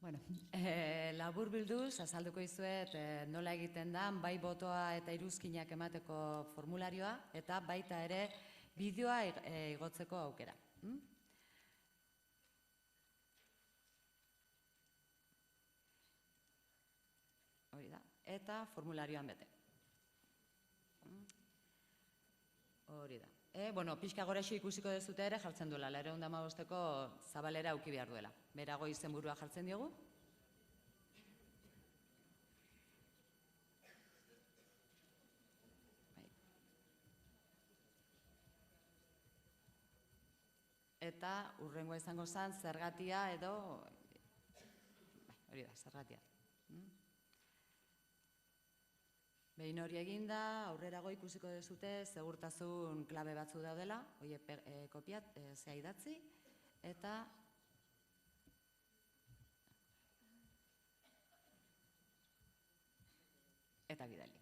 Bueno, labur bilduz, azalduko izuet nola egiten da, bai botoa eta iruzkinak emateko formularioa, eta baita ere bideoa igotzeko aukera. Hori da, eta formularioan bete. Hori da. Bueno, pixka goraxo ikusiko dezute ere jartzen duela, 215ko zabalera auki behar duela. Berago izenburua jartzen diogu. Eta hurrengoa izango zen zergatia edo, hori da, zergatia. Behin hori eginda, aurrerago ikusiko dezute, segurtasun klabe batzu daudela, hori kopiat, zea idatzi, eta bidali.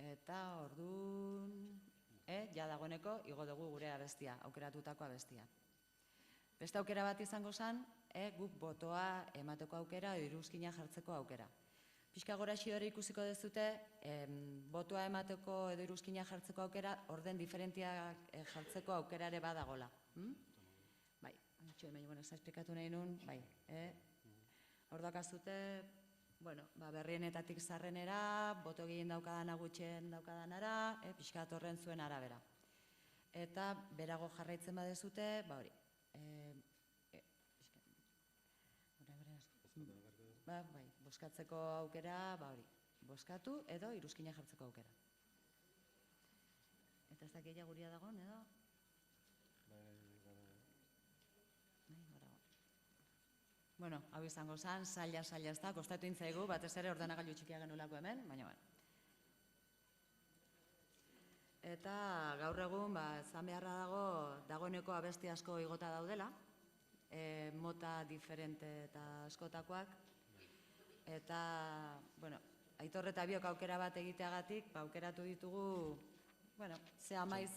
Eta orduan, ja dagoeneko, igo dugu gure abestia, aukeratutako abestia. Beste aukera bat izango zen, guk botoa emateko aukera, iruzkina jartzeko aukera. Pixka goraxi hori ikusiko dezute, botoa emateko edo iruzkina jartzeko aukera, orden diferentiak jartzeko aukera ere badagola. Bai, ez esplikatu nahi nun, bai. Hor dakazute, berrienetatik zarrenera, boto gehien daukadana gutxien daukadanara, pixka horren zuen arabera. Eta berago jarraitzen badezute, hori. Bai, boskatzeko aukera, hori, boskatu edo iruzkina jartzeko aukera. Eta ez da gehiago guria dagoen, edo? Bueno, hau izango zen, zaila ez da, kostatu intzaigu, batez ere ordenagailu txikia genulako hemen, baina Eta gaur egun, zan beharra dagoeneko abesti asko igota daudela, mota diferente eta askotakoak, eta, Aitor eta Biok aukera bat egiteagatik, aukeratu ditugu, zea maiz,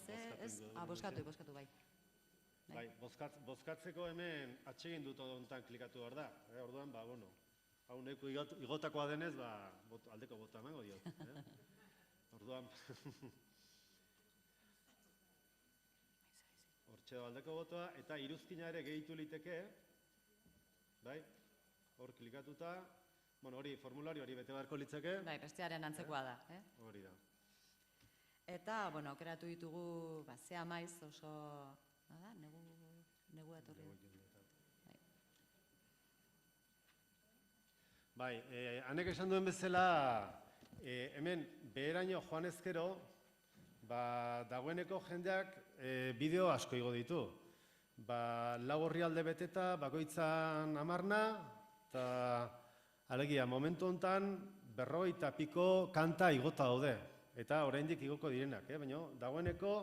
boskatu bai. Bai, bozkatzeko hemen atsegin dut odontan klikatu behar da. Orduan, hau neko igotakoa denez, aldeko bota emango diot. Orduan, hortxe da aldeko botoa, eta iruzkina ere gehitu liteke, bai, hor klikatuta, hori formulario hori bete beharko litzeke. Bai, bestearen antzekoa da. Hori da. Eta, aukeratu ditugu, zea maiz oso, negu etorri da. Bai, hanek esan duen bezala, hemen beheraino joan ezkero, dagoeneko jendeak bideo asko igo ditu. 4 orrialde beteta, bakoitzan 10, eta alegia, momentu honetan 50 piko kanta igota daude. Eta oraindik igoko direnak, baina dagoeneko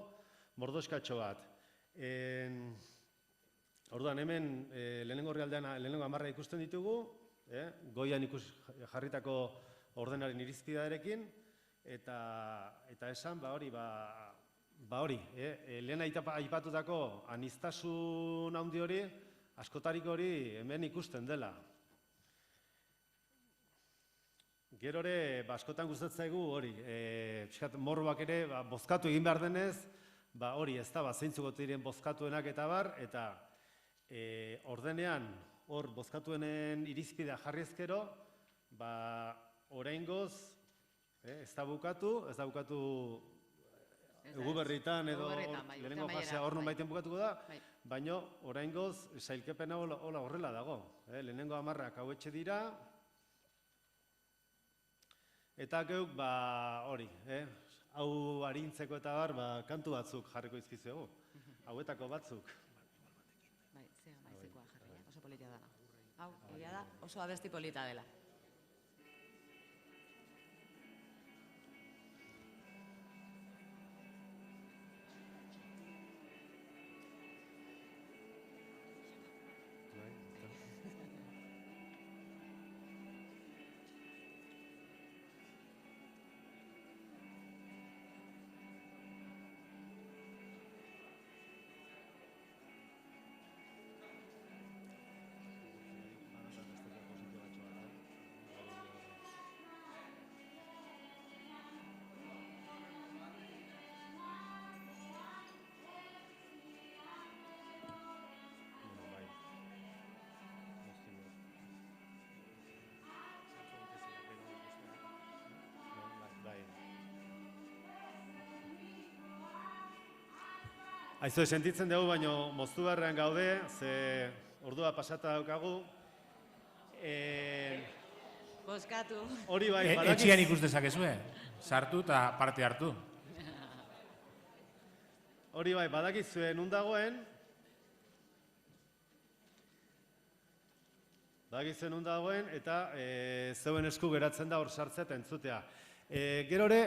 mordoskatxo bat. Orduan, hemen lehenengo orrialdean lehenengo 10 ikusten ditugu, goian jarritako ordenaren irizpidearekin, eta esan, hori, lehen aipatutako aniztasun handi hori, askotarik hori hemen ikusten dela. Gero ere, askotan gustatzaigu hori, morroak ere, bozkatu egin behar denez, hori, ez da, zeintzuk gote diren bozkatuenak eta bar, eta ordenean, hor, bozkatuenen irizpidea jarri ezkero, oraingoz, ez da bukatu Eguberritan edo lehenengo fasea hor non baiten bukatuko da, baina oraingoz sailkepena horrela dago. Lehenengo 10 hauetxe dira, eta geuk, hori, hau arintzeko eta bar, kantu batzuk jarriko izkizuegu, hauetako batzuk. Bai, zea maizekoa jarri, oso polita dela. Hau, egia da, oso abesti polita dela. Aizu, sentitzen dugu, baino moztu beharrean gaude, ze ordua pasata daukagu. Boskatu. Hori bai, Etxian ikus dezakezue, sartu eta parte hartu. Hori bai, badakizue nun dagoen. Badakizue nun dagoen, eta zeuen esku geratzen da hor sartzea eta entzutea. Gerore,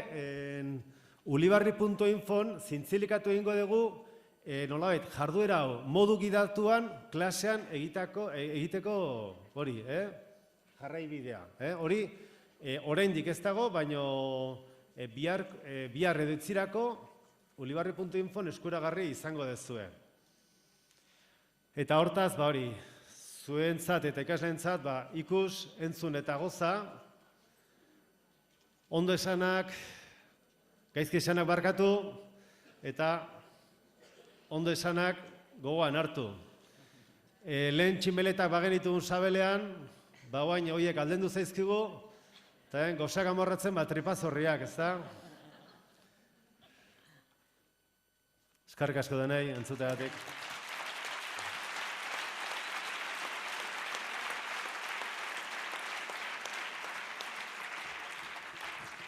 ulibarri.infon zintzilikatu egingo dugu, nolabait, jarduera hau, modu gidatuan, klasean egiteko hori, jarraibidea. Hori, oraindik ez dago, baino bihar edutzirako ulibarri.infon eskuragarri izango dezue. Eta hortaz, hori, zuentzat eta ikasleentzat, ikus, entzun eta goza, ondo esanak, gaizki esanak barkatu, eta ondo esanak gogoan hartu. Lehen txinbeletak bagenitun sabelean, guain horiek aldendu zaizkigu, eta gozak amorratzen tripazorriak, ez da? Eskerrik asko denei, entzuteagatik.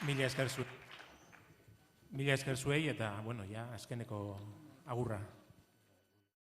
Mila esker zuei eta, bueno, ja, azkeneko agurra.